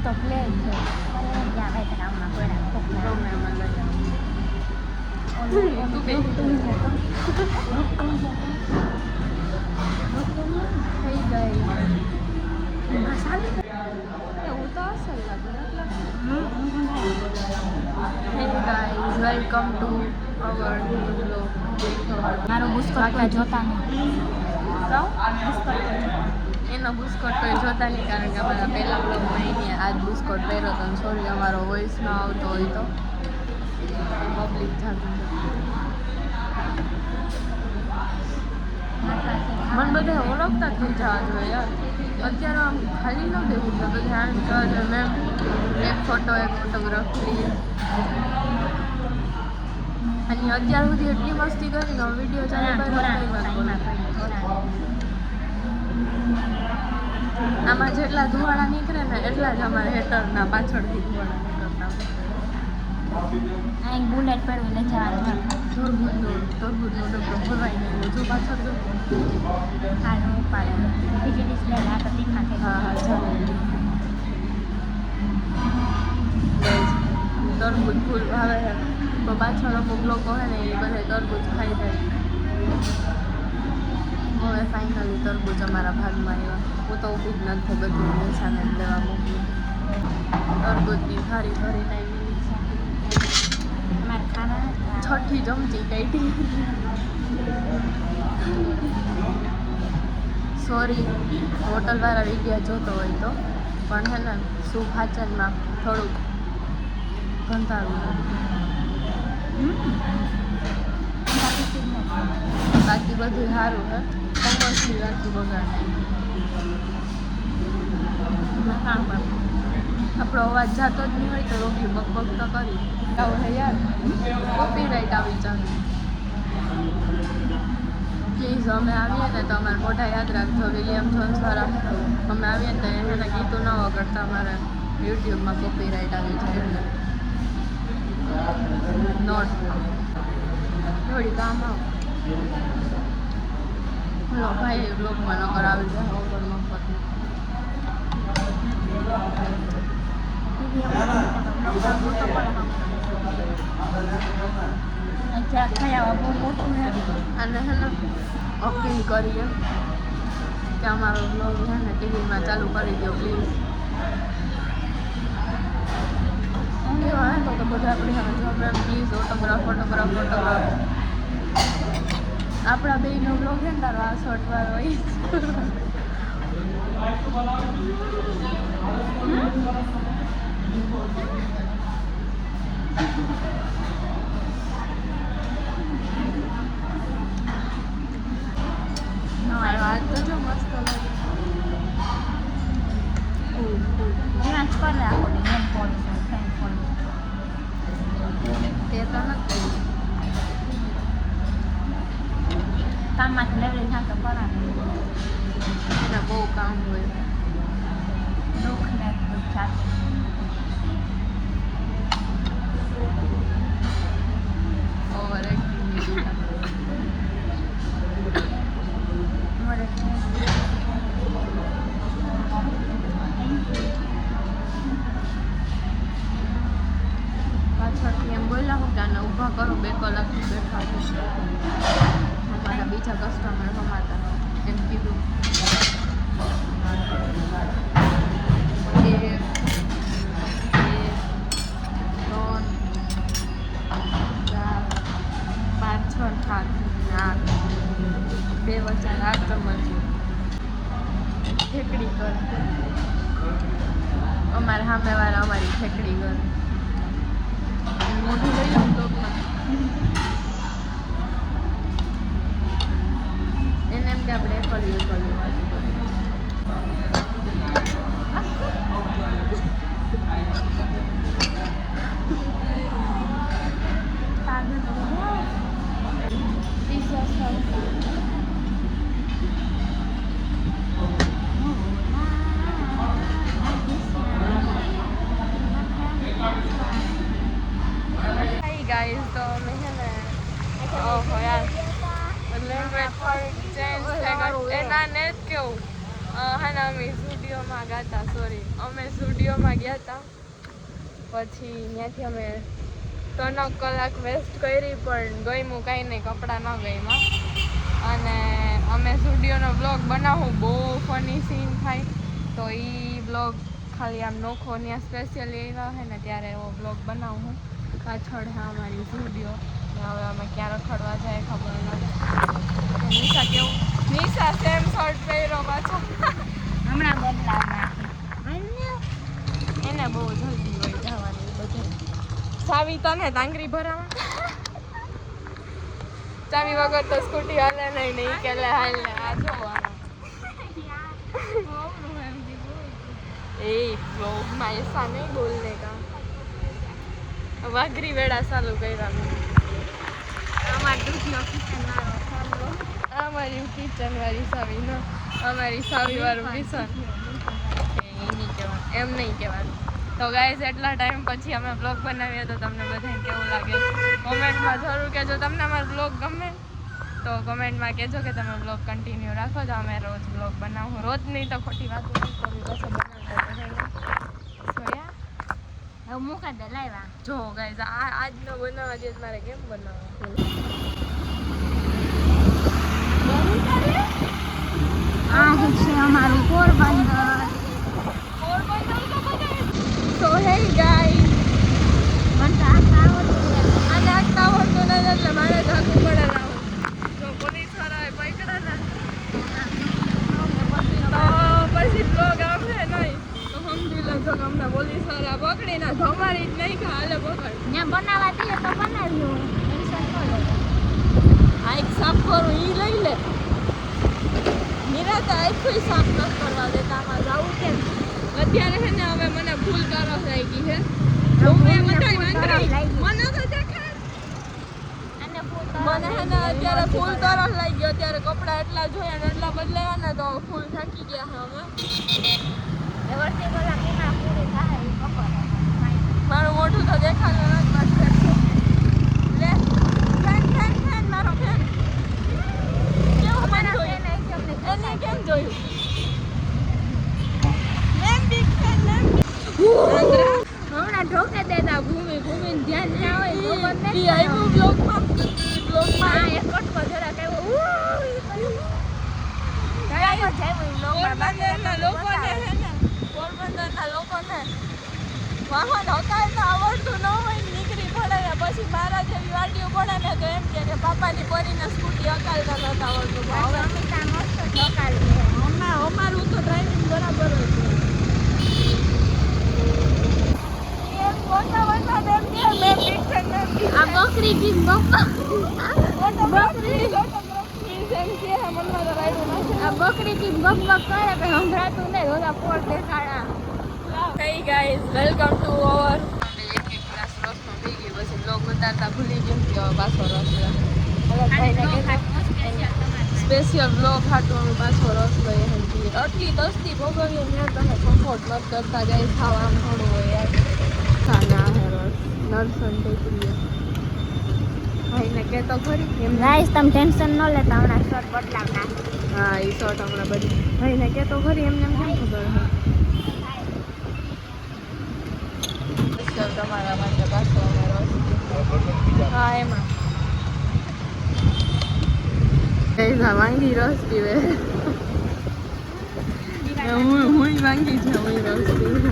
તો પ્લેન છે ત્યાં ભાઈ તરાવમાં કોઈના પ્રોગ્રામમાં લઈ તું બે થઈ ગઈ એવું તો અસર લાગે hey guys welcome to our blog. મારો બુસ્કોટ કોઈ જોતા નહીં એનો બુસ્કોટ કોઈ જોતા નહીં કારણ કે અમારા પહેલા બ્લોગમાં એને આજ બુસ્કોટ પહેર્યો હતો. સોરી અમારો વોઇસ ન આવતો હોય તો પબ્લિક જાતું મને બધા ઓળખતા થઈ જવા જોઈએ યાર. અત્યારે આમ ખાલી ન દેવું છે બધા આમ જવા જોઈએ. મેં એક ફોટોગ્રાફ લઈએ અને અત્યાર સુધી એટલી મસ્તી કરી કે વિડીયો ચાલુ આમાં જેટલા ધુવાડા નીકળે ને એટલા જ અમારે હેટરના પાછળથી ધુવાડા નીકળતા અહીં બુલેટ પર લઈ જવાનું તરબૂચનો ડબ્બો ભરવાઈ ગયો જો પાછળ જો હાલ હું પાડે બીજી ડીશ લે આ તો તીખા છે હા ચાલો તરબૂચ ફૂલ ભાવે છે તો પાછળ અમુક લોકો હોય ને એ બધા તરબૂચ ખાઈ જાય. હવે ફાઇનલી તરબૂચ અમારા ભાગમાં આવ્યા. હું તો ઊભી જ નથી બધું નિશાને લેવા મોકલું. તરબૂચની થાળી ભરીને આવી છે. મારે ખાના છઠ્ઠી ચમચી કાઢી. સોરી હોટલવાળા વિડીયો જોતો હોય તો પણ હે ને સુભાચનમાં થોડુંક ગંધારું બાકી બધું સારું હે. કમર્સની રાખી બગાડ આપણો અવાજ જાતો જ નહીં હોય તો રોકી બકબક તો કરી આવું હે યાર. કોપીરાઇટ આવી જાય પ્લીઝ. અમે આવીએ ને તો અમારે મોઢા યાદ રાખજો. વિલિયમ જોન્સ વાળા અમે આવીએ ને તો એને ગીતું ન વગડતા અમારે યુટ્યુબમાં કોપીરાઇટ આવી જાય એટલે નોટ થોડી કામ આવ લો ભાઈ બ્લોગમાં ન કરાવી જાય ઓવર મફત અને હે ને અપીલ કરીએ કે અમારો બ્લોગ છે ને ટીવીમાં ચાલુ કરી દો પ્લીઝ. એવા હે તો બધા આપણી હવે જો પ્લીઝ ઓટોગ્રાફ આપણા બેયનો બ્લોગ છે ને તારો આ શોર્ટવાળો હોય વાત તો જો મસ્ત લાગે. તે તો નથી કામમાંથી લેવડી થાય તો કરાવે એને બહુ કામ હોય. દુઃખ ને દુઃખ સાથે ઓવર એક્ટિંગ પાછળથી એમ બોલ્યા હું કે આને ઊભા કરો 2 કલાકથી બેઠા છે. અમારા બીજા કસ્ટમર સમાતા એમ કીધું. 1 2 3 4 5 6 7 8 2 વચ્ચે 8 ચમચી ઠેકડી કરે. અમારા સામેવાળા અમારી ઠેકડી કરે. મોઢું લઈ લઉં બ્લોગમાં એને એમ કે આપણે કર્યું વાંચી કરીએ. ગાઈઝ તો અમે છે ને ઓહો યાર લેંગ્વેજ થોડી ચેન્જ થઈ ગઈ. એના ને જ કેવું હા ને અમે સ્ટુડિયોમાં ગયા હતા અમે સ્ટુડિયોમાં ગયા હતા પછી ત્યાંથી અમે 3 કલાક વેસ્ટ કરી પણ ગમ્યું કાંઈ નહીં કપડાં ન ગમ્યા અને અમે સ્ટુડિયોનો બ્લોગ બનાવું બહુ ફની સીન થાય તો એ બ્લોગ ખાલી આમ નોખો ત્યાં સ્પેશિયલી આવ્યા છે ને ત્યારે એવો બ્લોગ બનાવું પાછળ છે અમારી સ્ટુડિયો હવે અમે ક્યાં રખડવા જાય ખબર નથી નિશા કેવું નિશા સેમ શર્ટ પહેર્યો પાછો હમણાં બદલાવ નાખી એને બહુ જલ્દી હોય જવાની બધે ચાવી તને તાંગરી ભરાવા ચાવી વગર તો સ્કૂટી હાલે નહીં કે લે હાલ ને આ જોવાનું એ બ્લોગમાં ऐसा नहीं बोलने का વાઘરી વેડા ચાલુ કર્યા અમારી કિચન વાળી સાવી ન અમારી સાવી વાળું કિચન એમ નહીં કહેવાનું તો ગાઈઝ એટલા ટાઈમ પછી અમે બ્લોગ બનાવીએ તો તમને બધાને કેવું લાગે કોમેન્ટમાં જરૂર કહેજો તમને અમારો બ્લોગ ગમે તો કમેન્ટમાં કહેજો કે તમે બ્લોગ કન્ટિન્યુ રાખો તો અમે રોજ બ્લોગ બનાવું રોજ નહીં તો ખોટી વાતો નહીં કરવી બસ બનાવતા મૂકા દે લાવ્યા જો ગાઈઝ આજનો બનાવવા જે મારે કેમ બનાવવા આ છે અમારું પોરબંદર તો હે ગાઈઝ મને આખા આવડતું આને આગતા આવડતું નથી એટલે મારે ધાકું પડે લાવું જો પોલીસ વાળાએ પકડા ને તો પછી બ્લોગ આવશે નહીં તો સમજી લેજો કે અમને પોલીસ વાળા પકડીને ધમારી જ નહીં કે હાલે પકડ ત્યાં બનાવવા દઈએ તો બનાવ્યું ટેન્શન ન લે આ એક સાફ કરું ઈ લઈ લે નિરાતે આખું સાફ ન કરવા દેતા આમાં જાવું કેમ અત્યારે છે ને હવે મને ફૂલ તરસ લાગી છે મને તો દેખાય અને ફૂલ મને હે ને અત્યારે ફૂલ તરસ લાગી ગયો અત્યારે કપડા એટલા જોયા ને એટલા બદલાયા ને તો ફૂલ થાકી ગયા છે અમે એ વર્ષે બોલા કેના પૂરી થાય એ ખબર મારું મોઢું તો દેખાતું નથી લે ફેન ફેન ફેન મારો ફેન કેવું મને જોયું એને કેમ જોયું લેમ બિગ ફેન લેમ હમણાં ઠોકે દેતા ભૂમિ ધ્યાન ના હોય ખબર ઈ નહીં આવ્યું બ્લોગમાં આ એક કટકો જરાક આવ્યો પોરબંદરના લોકોને હે ને પોરબંદરના લોકોને વાહન હકાલતા આવડતું ન હોય ને નીકળી પડે ને પછી મારા જેવી વાડીઓ પડે ને તો એમ કે પાપાની પોરીને સ્કૂટી હકાલતા નતા આવડતું હવે અમારું તો ડ્રાઇવિંગ બરાબર જ છે આ બકરી કી બપ્પા આ બકરી કી બપ્પા કરે કે સંભળાતું નહીં રોજા પોર દેખાડા Hey guys, welcome to our એક ગ્લાસ રસનો પી ગઈ પછી બ્લોગ ઉતારતા ભૂલી ગયું કે હવે પાછો રસ લે સ્પેશિયલ બ્લોગ હાટું અમે પાછો રસ લઈએ છીએ આટલી દસ્તી ભોગવીએ ને તમે સપોર્ટ નથી કરતા ગાઈસ ખાવા આમ થોડું હોય યાર ખાના હે રસ નરસન ટેકરીએ ભાઈને કે તો ખરી એમ ગાઈસ તમે ટેન્શન ન લેતા હમણાં શર્ટ બદલાવ નાખ હા એ શોર્ટ હમણાં બધી ભાઈને કે તો ખરી એમને એમ કેમ ખબર હે તમારા માટે પાછો અમારો હા એમાં વાંગી રસ પીવે હું વાંગી છે હું રસ પીવે